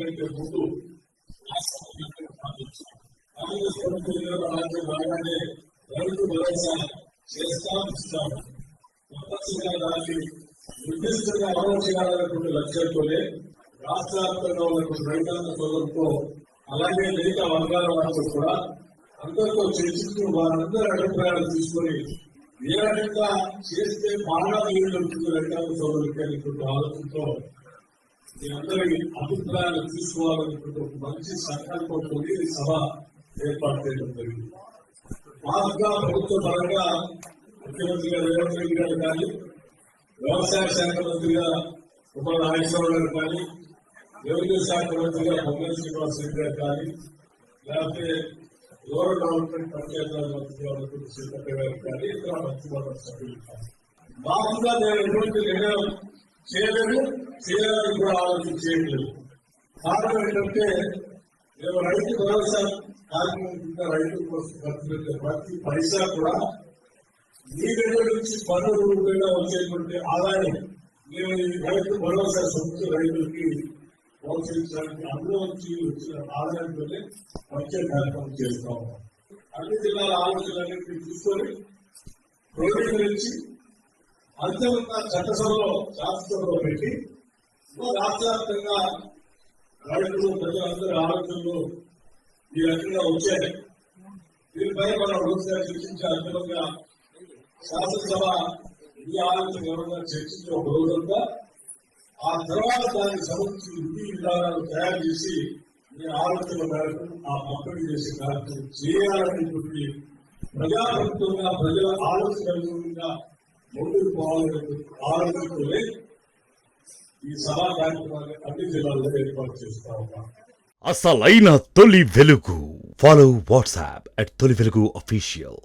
కంటే ముందు కాంగ్రెస్ ప్రభుత్వం రాగానే రైతు భరోసా ఇస్తాము తప్పనిసరిగా దాన్ని నిర్దిష్టంగా అమలు చేయాలనేటువంటి లక్ష్యంతోనే రాష్ట్ర వ్యాప్తంగా ఉన్నటువంటి రైతాంగ సోదరులతో అలాగే మిగతా వర్గాల వారితో కూడా అందరితో చర్చించు వారందరి అభిప్రాయాలు తీసుకొని ఏ రకంగా చేస్తే బాగా నీరు దొరుకుతుంది రైతాంగ సోదరులకి అనేటువంటి ఆలోచనతో మీ అందరి అభిప్రాయాలు తీసుకోవాలనేటువంటి ఒక మంచి సంకల్పంతో ఈ సభ ఏర్పాటు చేయడం జరిగింది. మామూలుగా ప్రభుత్వ పరంగా ముఖ్యమంత్రి గారు రేవంత్ రెడ్డి గారు కానీ వ్యవసాయ శాఖ మంత్రిగా ఉమ్మడి నాగేశ్వరరావు గారు కానీ రెవెన్యూ శాఖ మంత్రిగా పొంగల్ శ్రీనివాస్ రెడ్డి గారు కానీ లేకపోతే రూరల్ డెవలప్మెంట్ పంచాయతీరాజ్ మంత్రిగా ఉన్నటువంటి సీతక్క గారు కానీ ఇతర మంత్రివర్గ సభ్యులు కానీ మామూలుగా నేను ఎటువంటి నిర్ణయం చేయలేదు, చేయాలని కూడా ఆలోచన చేయట్లేదు. కారణం ఏంటంటే మేము రైతు భరోసా కార్యక్రమం రైతుల కోసం ఖర్చు పెట్టే ప్రతి పైసా కూడా మీ దగ్గర నుంచి పన్ను రూపంగా వచ్చేటువంటి ఆదాయం మేము ఈ రైతు భరోసా సొంత రైతులకి ప్రోత్సహించడానికి అందులో నుంచి వచ్చిన ఆదాయంతోనే వచ్చే కార్యక్రమం చేస్తాం. అన్ని జిల్లాల ఆలోచనలన్నింటినీ తీసుకొని క్రోడీకరించి అంతమంగా చట్టసభలో శాసనసభలో పెట్టి రాష్ట్ర వ్యాప్తంగా రైతులు ప్రజలందరి ఆలోచనలు ఈ రకంగా వచ్చాయి. దీనిపై మనం రోజుగా చర్చించే అంతిమంగా శాసనసభ ఈ ఆలోచన ఎవరైనా చర్చించి ఒక రోజంతా ఆ తర్వాత దానికి సంబంధించి విధి విధానాలు తయారు చేసి ఈ ఆలోచన మేరకు ఆ పంపిణీ చేసే కార్యక్రమం చేయాలనేటువంటి ప్రజాప్రభుత్వంగా ప్రజల ఆలోచనగా ముందుకు పోవాలనే ఆలోచనతోనే ఈ సభా కార్యక్రమాన్ని అన్ని జిల్లాల్లో ఏర్పాటు చేస్తా ఉన్నాం. అసలైన తొలి వెలుగు. ఫాలో వాట్సాప్ @తొలి వెలుగు అఫీషియల్.